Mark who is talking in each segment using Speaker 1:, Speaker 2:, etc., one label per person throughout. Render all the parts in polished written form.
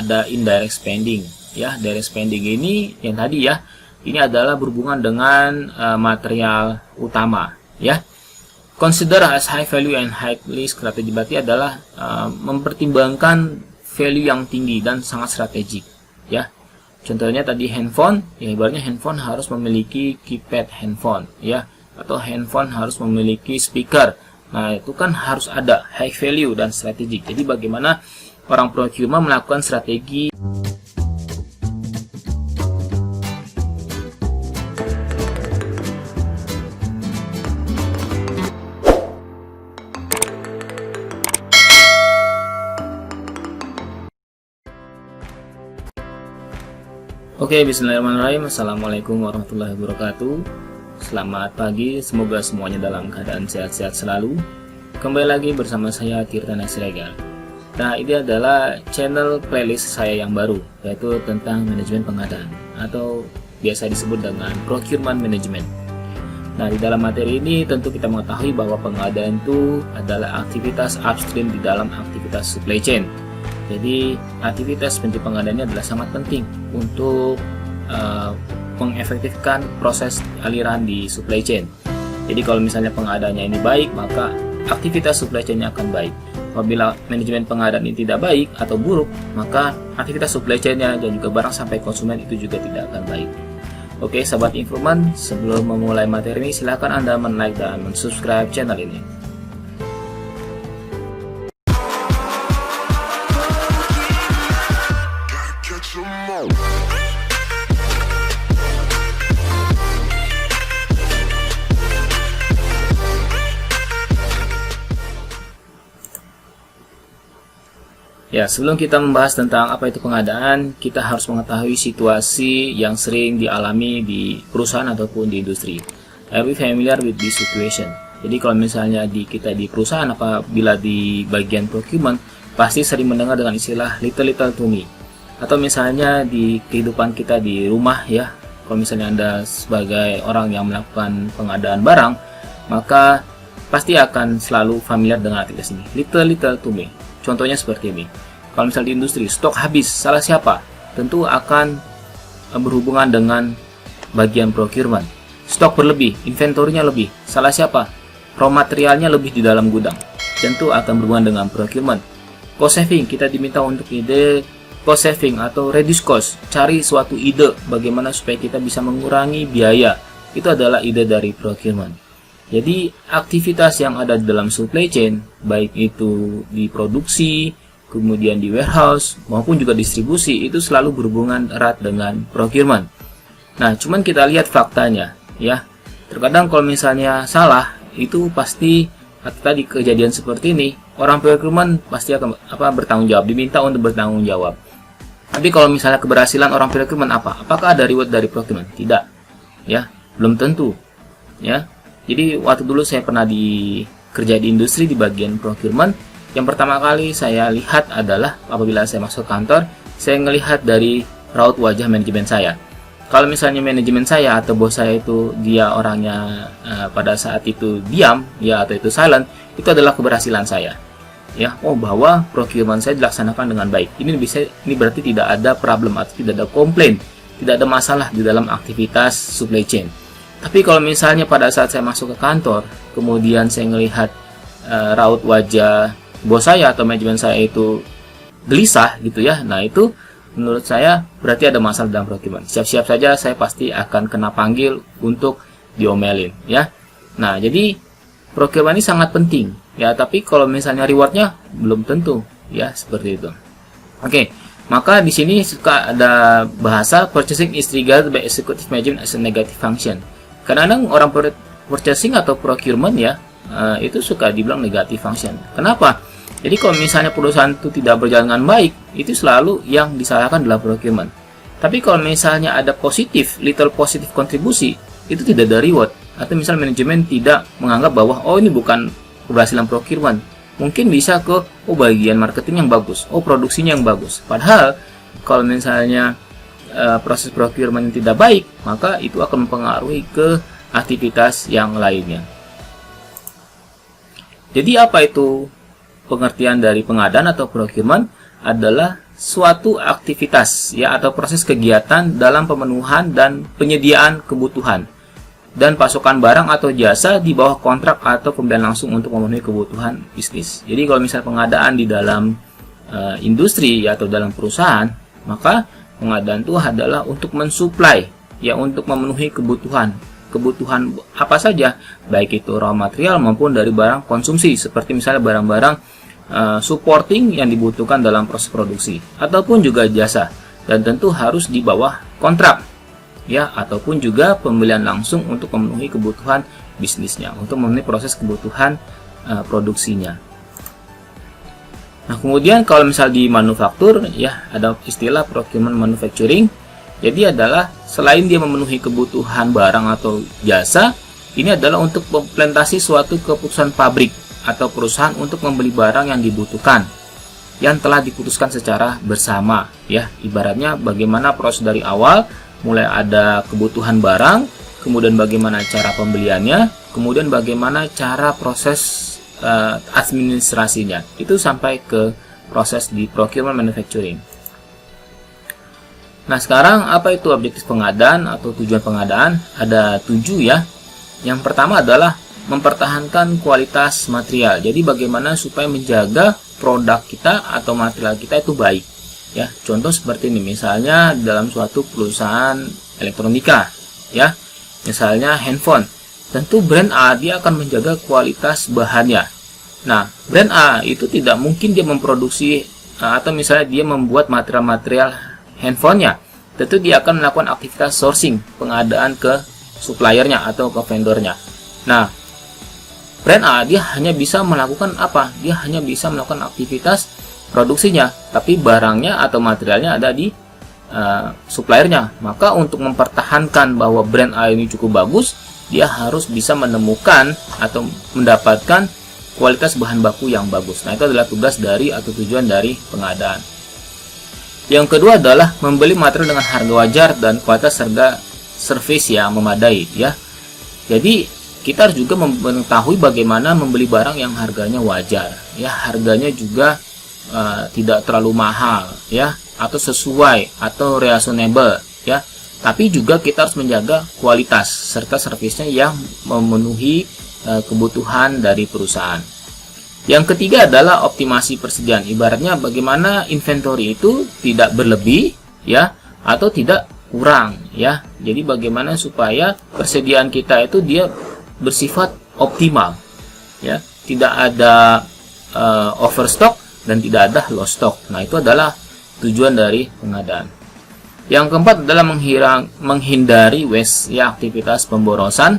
Speaker 1: ada indirect spending. Ya, direct spending ini yang tadi ya, ini adalah berhubungan dengan material utama. Ya, consider as high value and highly strategic berarti adalah mempertimbangkan value yang tinggi dan sangat strategik. Ya, contohnya tadi handphone, ya ibaratnya handphone harus memiliki keypad handphone, ya, atau handphone harus memiliki speaker. Nah, itu kan harus ada high value dan strategik. Jadi bagaimana orang procurement melakukan strategi. Oke, bismillahirrahmanirrahim. Assalamualaikum warahmatullahi wabarakatuh. Selamat pagi, semoga semuanya dalam keadaan sehat-sehat selalu. Kembali lagi bersama saya Tirta Siregar. Nah, ini adalah channel playlist saya yang baru, yaitu tentang manajemen pengadaan atau biasa disebut dengan procurement management. Nah, di dalam materi ini tentu kita mengetahui bahwa pengadaan itu adalah aktivitas upstream di dalam aktivitas supply chain. Jadi, aktivitas pengadaan ini adalah sangat penting untuk mengefektifkan proses aliran di supply chain. Jadi kalau misalnya pengadaannya ini baik, maka aktivitas supply chain-nya akan baik. Apabila manajemen pengadaan ini tidak baik atau buruk, maka aktivitas supply chain-nya dan juga barang sampai konsumen itu juga tidak akan baik. Oke, sahabat informan, sebelum memulai materi ini, silakan Anda men-like dan men-subscribe channel ini. Ya, sebelum kita membahas tentang apa itu pengadaan, kita harus mengetahui situasi yang sering dialami di perusahaan ataupun di industri. Are we familiar with this situation? Jadi kalau misalnya kita di perusahaan, apabila di bagian procurement, pasti sering mendengar dengan istilah little to me. Atau misalnya di kehidupan kita di rumah ya, kalau misalnya Anda sebagai orang yang melakukan pengadaan barang, maka pasti akan selalu familiar dengan arti sini, little to me. Contohnya seperti ini. Kalau misalnya di industri, stok habis, salah siapa? Tentu akan berhubungan dengan bagian procurement. Stok berlebih, inventorinya lebih, salah siapa? Raw materialnya lebih di dalam gudang. Tentu akan berhubungan dengan procurement. Cost saving, kita diminta untuk ide cost saving atau reduce cost. Cari suatu ide bagaimana supaya kita bisa mengurangi biaya. Itu adalah ide dari procurement. Jadi aktivitas yang ada di dalam supply chain, baik itu di produksi, kemudian di warehouse, maupun juga distribusi, itu selalu berhubungan erat dengan procurement. Nah, cuman kita lihat faktanya, ya. Terkadang kalau misalnya salah, itu pasti tadi kejadian seperti ini, orang procurement pasti akan bertanggung jawab, diminta untuk bertanggung jawab. Tapi kalau misalnya keberhasilan orang procurement apakah ada reward dari procurement? Tidak, ya, belum tentu, ya. Jadi waktu dulu saya pernah kerja di industri di bagian procurement. Yang pertama kali saya lihat adalah apabila saya masuk kantor, saya melihat dari raut wajah manajemen saya. Kalau misalnya manajemen saya atau bos saya itu dia orangnya pada saat itu diam, ya atau itu silent, itu adalah keberhasilan saya. Ya, bahwa procurement saya dilaksanakan dengan baik. Ini berarti tidak ada problem atau tidak ada komplain, tidak ada masalah di dalam aktivitas supply chain. Tapi kalau misalnya pada saat saya masuk ke kantor, kemudian saya melihat raut wajah bos saya atau manajemen saya itu gelisah gitu ya, nah itu menurut saya berarti ada masalah dalam procurement. Siap-siap saja saya pasti akan kena panggil untuk diomelin ya. Nah, jadi procurement ini sangat penting ya, tapi kalau misalnya rewardnya belum tentu ya, seperti itu. Oke, maka di sini suka ada bahasa purchasing is regarded by executive management as a negative function. Kadang-kadang orang purchasing atau procurement ya, itu suka dibilang negative function. Kenapa? Jadi kalau misalnya perusahaan itu tidak berjalan dengan baik, itu selalu yang disalahkan adalah procurement. Tapi kalau misalnya ada little positive kontribusi, itu tidak ada reward. Atau misalnya manajemen tidak menganggap bahwa ini bukan keberhasilan procurement. Mungkin bisa ke bagian marketing yang bagus, produksinya yang bagus. Padahal kalau misalnya proses procurement yang tidak baik, maka itu akan mempengaruhi ke aktivitas yang lainnya. Jadi apa itu pengertian dari pengadaan atau procurement? Adalah suatu aktivitas ya atau proses kegiatan dalam pemenuhan dan penyediaan kebutuhan dan pasokan barang atau jasa di bawah kontrak atau pembelian langsung untuk memenuhi kebutuhan bisnis. Jadi kalau misalnya pengadaan di dalam industri ya, atau dalam perusahaan, maka pengadaan itu adalah untuk mensuplai ya, untuk memenuhi kebutuhan apa saja, baik itu raw material maupun dari barang konsumsi, seperti misalnya barang-barang supporting yang dibutuhkan dalam proses produksi ataupun juga jasa, dan tentu harus di bawah kontrak ya, ataupun juga pembelian langsung untuk memenuhi kebutuhan bisnisnya, untuk memenuhi proses kebutuhan produksinya. Nah, kemudian kalau misal di manufaktur ya, ada istilah procurement manufacturing. Jadi adalah selain dia memenuhi kebutuhan barang atau jasa, ini adalah untuk implementasi suatu keputusan pabrik atau perusahaan untuk membeli barang yang dibutuhkan yang telah diputuskan secara bersama ya. Ibaratnya bagaimana proses dari awal, mulai ada kebutuhan barang, kemudian bagaimana cara pembeliannya, kemudian bagaimana cara proses administrasinya, itu sampai ke proses di procurement manufacturing. Nah, sekarang apa itu objektif pengadaan atau tujuan pengadaan? Ada 7 ya. Yang pertama adalah mempertahankan kualitas material. Jadi bagaimana supaya menjaga produk kita atau material kita itu baik ya. Contoh seperti ini, misalnya dalam suatu perusahaan elektronika ya, misalnya handphone, tentu brand A dia akan menjaga kualitas bahannya. Nah, brand A itu tidak mungkin dia memproduksi atau misalnya dia membuat material-material handphonenya, tentu dia akan melakukan aktivitas sourcing, pengadaan ke suppliernya atau ke vendornya. Nah, brand A dia hanya bisa melakukan apa? Dia hanya bisa melakukan aktivitas produksinya, tapi barangnya atau materialnya ada di suppliernya. Maka untuk mempertahankan bahwa brand A ini cukup bagus, dia harus bisa menemukan atau mendapatkan kualitas bahan baku yang bagus. Nah, itu adalah tugas dari atau tujuan dari pengadaan. Yang kedua adalah membeli material dengan harga wajar dan kualitas harga servis yang memadai ya. Jadi kita harus juga mengetahui bagaimana membeli barang yang harganya wajar ya, harganya juga tidak terlalu mahal ya, atau sesuai atau reasonable ya. Tapi juga kita harus menjaga kualitas serta servisnya yang memenuhi kebutuhan dari perusahaan. Yang ketiga adalah optimasi persediaan. Ibaratnya bagaimana inventory itu tidak berlebih ya, atau tidak kurang ya. Jadi bagaimana supaya persediaan kita itu dia bersifat optimal ya, tidak ada overstock dan tidak ada low stock. Nah, itu adalah tujuan dari pengadaan. Yang keempat adalah menghindari waste ya, aktivitas pemborosan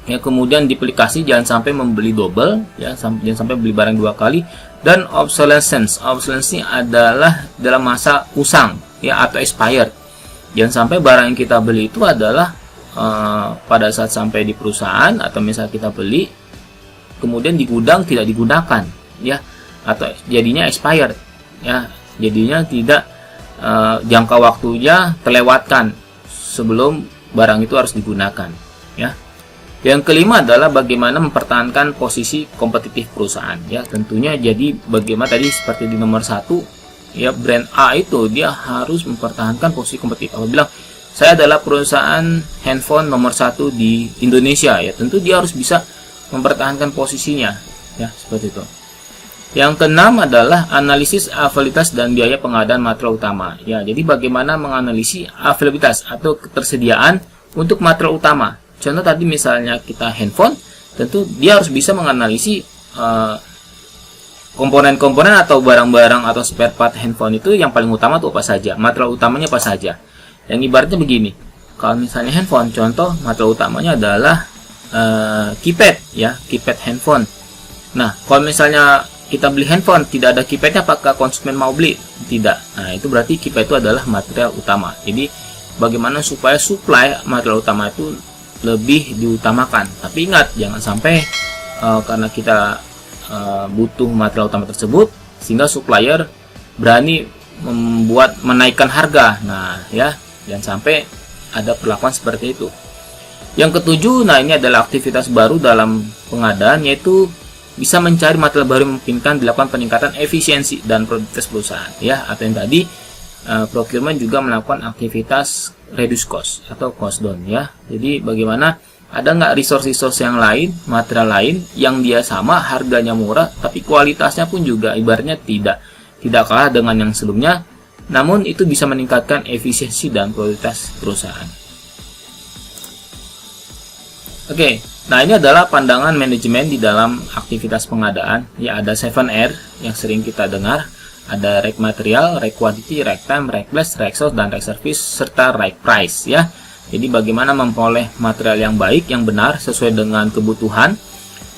Speaker 1: ya, kemudian duplikasi, jangan sampai membeli double ya, jangan sampai beli barang 2 kali, dan obsolescence. Obsolescence adalah dalam masa usang ya, atau expired. Jangan sampai barang yang kita beli itu adalah pada saat sampai di perusahaan atau misalnya kita beli kemudian di gudang tidak digunakan ya, atau jadinya expired ya, jadinya tidak jangka waktunya terlewatkan sebelum barang itu harus digunakan ya. Yang kelima adalah bagaimana mempertahankan posisi kompetitif perusahaan ya, tentunya. Jadi bagaimana tadi seperti di nomor 1 ya, brand A itu dia harus mempertahankan posisi kompetitif. Apabila saya adalah perusahaan handphone nomor 1 di Indonesia ya, tentu dia harus bisa mempertahankan posisinya ya, seperti itu. Yang keenam adalah analisis availabilitas dan biaya pengadaan material utama ya. Jadi bagaimana menganalisis availabilitas atau ketersediaan untuk material utama. Contoh tadi misalnya kita handphone, tentu dia harus bisa menganalisis komponen-komponen atau barang-barang atau spare part handphone itu yang paling utama itu apa saja, material utamanya apa saja. Yang ibaratnya begini, kalau misalnya handphone, contoh material utamanya adalah keypad ya, keypad handphone. Nah, kalau misalnya kita beli handphone tidak ada keypadnya, apakah konsumen mau beli? Tidak. Nah, itu berarti keypad itu adalah material utama. Jadi bagaimana supaya supply material utama itu lebih diutamakan. Tapi ingat, jangan sampai karena kita butuh material utama tersebut sehingga supplier berani menaikkan harga. Nah ya, jangan sampai ada perlakuan seperti itu. Yang ketujuh, nah ini adalah aktivitas baru dalam pengadaan, yaitu bisa mencari material baru yang memungkinkan dilakukan peningkatan efisiensi dan produktivitas perusahaan, ya. Atau yang tadi procurement juga melakukan aktivitas reduce cost atau cost down, ya. Jadi bagaimana ada nggak resource yang lain, material lain yang dia sama, harganya murah, tapi kualitasnya pun juga ibaratnya tidak kalah dengan yang sebelumnya, namun itu bisa meningkatkan efisiensi dan produktivitas perusahaan. Oke, nah ini adalah pandangan manajemen di dalam aktivitas pengadaan. Ya, ada 7R yang sering kita dengar, ada rek material, rek quantity, rek time, rek place, rek source, dan rek service, serta rek price, ya. Jadi bagaimana memperoleh material yang baik, yang benar, sesuai dengan kebutuhan,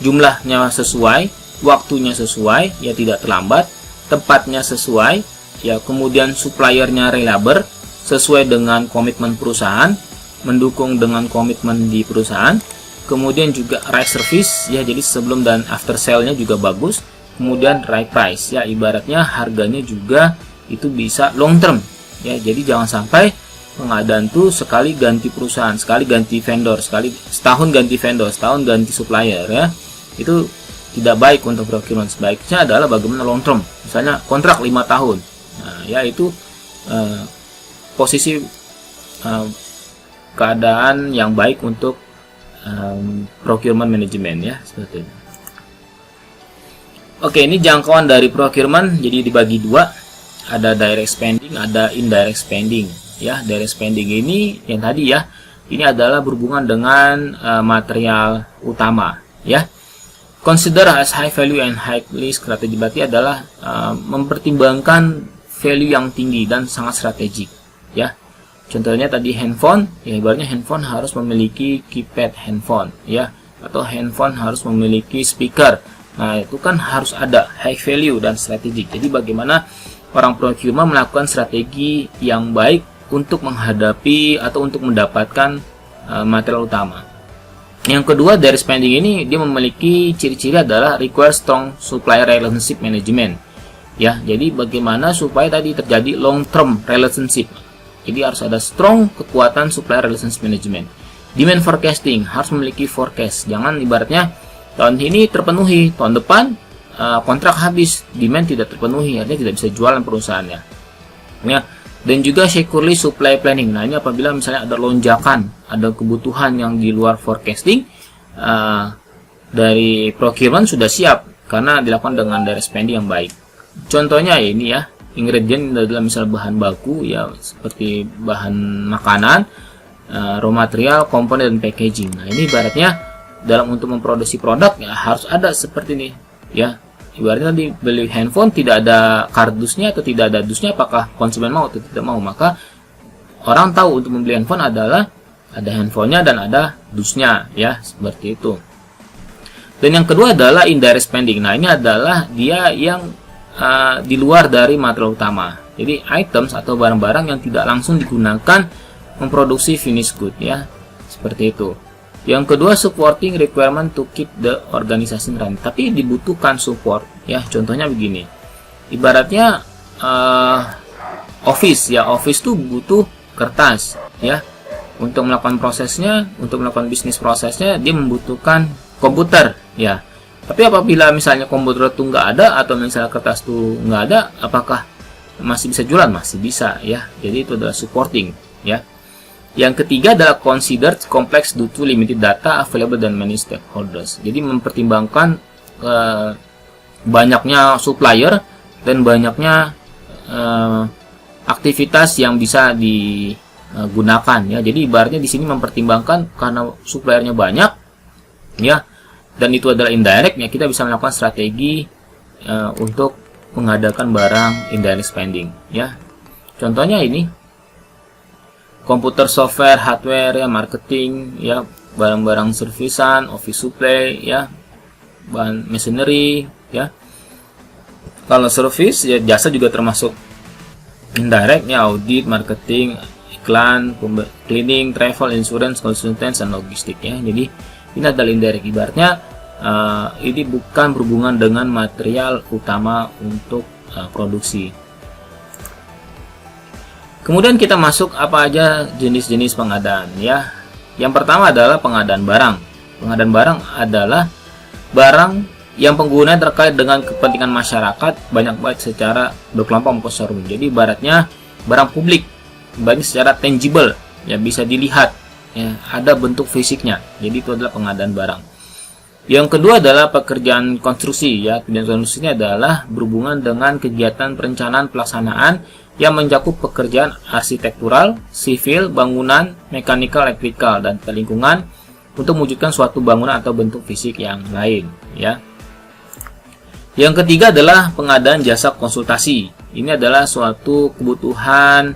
Speaker 1: jumlahnya sesuai, waktunya sesuai, ya tidak terlambat, tempatnya sesuai, ya kemudian suppliernya reliable, sesuai dengan komitmen perusahaan, mendukung dengan komitmen di perusahaan, kemudian juga right service, ya jadi sebelum dan after sale-nya juga bagus, kemudian right price, ya ibaratnya harganya juga itu bisa long term, ya jadi jangan sampai pengadaan tuh sekali ganti perusahaan, sekali ganti vendor, setahun ganti vendor, setahun ganti supplier, ya itu tidak baik untuk procurement. Sebaiknya adalah bagaimana long term, misalnya kontrak 5 tahun, nah ya itu posisi keadaan yang baik untuk procurement management, ya seperti ini. Oke, ini jangkauan dari procurement jadi dibagi dua, ada direct spending, ada indirect spending. Ya, direct spending ini yang tadi ya, ini adalah berhubungan dengan material utama, ya. Consider as high value and highly strategic, berarti adalah mempertimbangkan value yang tinggi dan sangat strategik, ya. Contohnya tadi handphone, ya ibaratnya handphone harus memiliki keypad handphone, ya, atau handphone harus memiliki speaker. Nah, itu kan harus ada high value dan strategik. Jadi bagaimana orang procurement melakukan strategi yang baik untuk menghadapi atau untuk mendapatkan material utama. Yang kedua, dari spending ini dia memiliki ciri-ciri adalah require strong supplier relationship management. Ya, jadi bagaimana supaya tadi terjadi long term relationship. Jadi harus ada strong kekuatan supplier relationship management. Demand forecasting, harus memiliki forecast. Jangan ibaratnya tahun ini terpenuhi, tahun depan kontrak habis, demand tidak terpenuhi, artinya tidak bisa jualan perusahaannya. Ya. Dan juga securely supply planning. Nah, ini apabila misalnya ada lonjakan, ada kebutuhan yang di luar forecasting, dari procurement sudah siap karena dilakukan dengan direct spending yang baik. Contohnya ini ya, ingredient adalah misalnya bahan baku, ya seperti bahan makanan, raw material, komponen, dan packaging. Nah, ini ibaratnya dalam untuk memproduksi produk ya harus ada seperti ini, ya. Ibaratnya tadi beli handphone tidak ada kardusnya atau tidak ada dusnya, apakah konsumen mau atau tidak mau, maka orang tahu untuk membeli handphone adalah ada handphonenya dan ada dusnya, ya seperti itu. Dan yang kedua adalah indirect spending. Nah, ini adalah dia yang di luar dari material utama, jadi items atau barang-barang yang tidak langsung digunakan memproduksi finished good, ya seperti itu. Yang kedua, supporting requirement to keep the organization running. Tapi dibutuhkan support, ya. Contohnya begini. Ibaratnya office, ya. Office tuh butuh kertas, ya. Untuk melakukan prosesnya, untuk melakukan bisnis prosesnya, dia membutuhkan komputer, ya. Tapi apabila misalnya komputer itu nggak ada atau misalnya kertas itu nggak ada, apakah masih bisa jualan? Masih bisa, ya. Jadi itu adalah supporting, ya. Yang ketiga adalah considered complex due to limited data available dan many stakeholders. Jadi mempertimbangkan banyaknya supplier dan banyaknya aktivitas yang bisa digunakan, ya. Jadi ibaratnya di sini mempertimbangkan karena suppliernya banyak, ya, dan itu adalah indirect, ya kita bisa melakukan strategi untuk mengadakan barang indirect spending, ya. Contohnya ini komputer, software, hardware, ya, marketing, ya, barang-barang servisan, office supply, ya, bahan machinery, ya. Kalau service, ya jasa juga termasuk indirect, ya, audit, marketing, iklan, cleaning, travel, insurance, consultants, dan logistik, ya. Jadi ini adalah indirect, ibaratnya ini bukan berhubungan dengan material utama untuk produksi. Kemudian kita masuk apa aja jenis-jenis pengadaan, ya. Yang pertama adalah pengadaan barang. Pengadaan barang adalah barang yang pengguna terkait dengan kepentingan masyarakat banyak banget secara berkelompok maupun secara umum. Jadi ibaratnya barang publik, ibaratnya secara tangible, ya bisa dilihat, ya ada bentuk fisiknya. Jadi itu adalah pengadaan barang. Yang kedua adalah pekerjaan konstruksi, ya. Pekerjaan konstruksi ini adalah berhubungan dengan kegiatan perencanaan pelaksanaan yang mencakup pekerjaan arsitektural, sivil, bangunan, mekanikal, elektrikal, dan lingkungan untuk mewujudkan suatu bangunan atau bentuk fisik yang lain, ya. Yang ketiga adalah pengadaan jasa konsultasi. Ini adalah suatu kebutuhan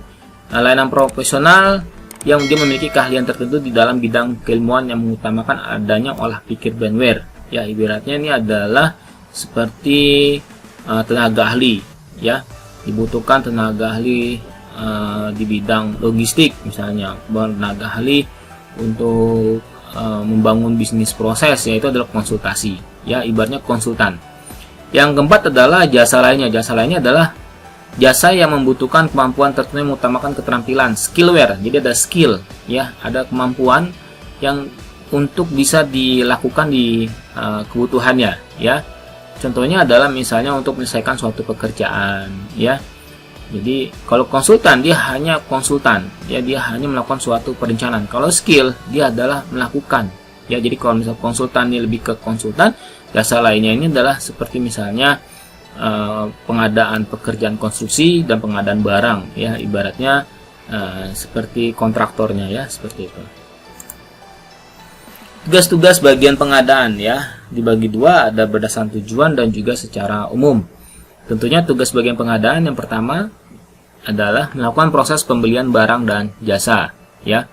Speaker 1: layanan profesional yang dia memiliki keahlian tertentu di dalam bidang keilmuan yang mengutamakan adanya olah pikir bandware. Ya, ibaratnya ini adalah seperti tenaga ahli, ya. Dibutuhkan tenaga ahli di bidang logistik misalnya, tenaga ahli untuk membangun bisnis proses, yaitu adalah konsultasi, ya, ibaratnya konsultan. Yang keempat adalah jasa lainnya. Jasa lainnya adalah jasa yang membutuhkan kemampuan tertentu yang mengutamakan keterampilan, skillware. Jadi ada skill, ya, ada kemampuan yang untuk bisa dilakukan di kebutuhannya, ya. Contohnya adalah misalnya untuk menyelesaikan suatu pekerjaan, ya. Jadi kalau konsultan dia hanya konsultan, ya, dia hanya melakukan suatu perencanaan. Kalau skill dia adalah melakukan, ya. Jadi kalau misalnya konsultan ini lebih ke konsultan, jasa lainnya ini adalah seperti misalnya pengadaan pekerjaan konstruksi dan pengadaan barang, ya, ibaratnya seperti kontraktornya, ya, seperti itu. Tugas-tugas bagian pengadaan, ya, dibagi dua, ada berdasarkan tujuan dan juga secara umum. Tentunya tugas bagian pengadaan yang pertama adalah melakukan proses pembelian barang dan jasa, ya.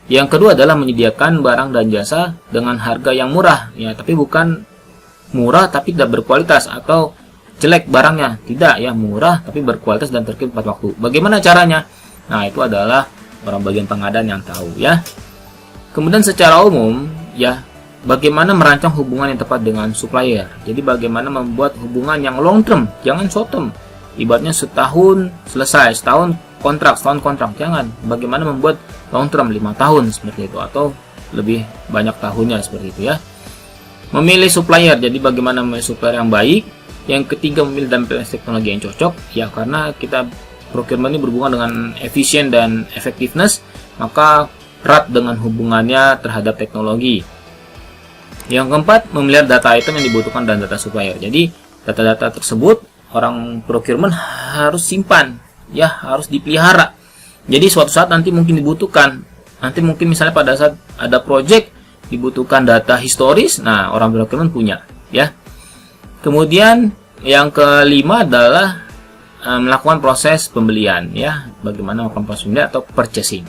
Speaker 1: Yang kedua adalah menyediakan barang dan jasa dengan harga yang murah, ya, tapi bukan murah tapi tidak berkualitas atau jelek barangnya, tidak, ya, murah tapi berkualitas dan terkirim tepat waktu. Bagaimana caranya? Nah, itu adalah orang bagian pengadaan yang tahu, ya. Kemudian secara umum, ya, bagaimana merancang hubungan yang tepat dengan supplier. Jadi bagaimana membuat hubungan yang long term, jangan short term. Ibaratnya setahun selesai, setahun kontrak, jangan. Bagaimana membuat long term 5 tahun seperti itu atau lebih banyak tahunnya seperti itu, ya. Memilih supplier, jadi bagaimana memilih supplier yang baik. Yang ketiga, memilih dan teknologi yang cocok, ya, karena kita procurement ini berhubungan dengan efisien dan effectiveness, maka erat dengan hubungannya terhadap teknologi. Yang keempat, memelihara data item yang dibutuhkan dan data supplier. Jadi data-data tersebut orang procurement harus simpan, ya, harus dipelihara. Jadi suatu saat nanti mungkin dibutuhkan. Nanti mungkin misalnya pada saat ada project dibutuhkan data historis, nah orang procurement punya, ya. Kemudian yang kelima adalah melakukan proses pembelian, ya, bagaimana melakukan proses pembelian atau purchasing.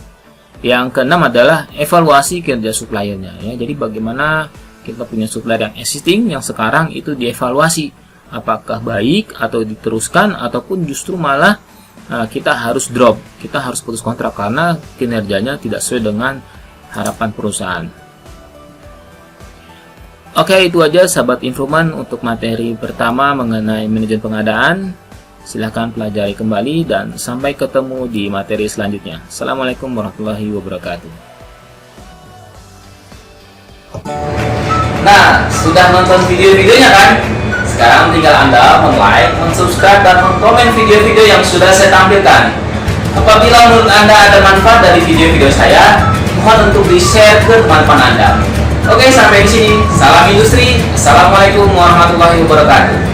Speaker 1: Yang keenam adalah evaluasi kinerja suppliernya, ya. Jadi bagaimana kita punya supplier yang existing yang sekarang itu dievaluasi apakah baik atau diteruskan ataupun justru malah kita harus drop, kita harus putus kontrak karena kinerjanya tidak sesuai dengan harapan perusahaan. Oke, itu aja sahabat Infoman untuk materi pertama mengenai manajemen pengadaan. Silahkan pelajari kembali dan sampai ketemu di materi selanjutnya. Assalamualaikum warahmatullahi wabarakatuh.
Speaker 2: Nah, sudah nonton video-videonya kan? Sekarang tinggal Anda like, subscribe, dan komen video-video yang sudah saya tampilkan. Apabila menurut Anda ada manfaat dari video-video saya, mohon untuk di-share ke teman-teman Anda. Oke, sampai di sini. Salam industri. Assalamualaikum warahmatullahi wabarakatuh.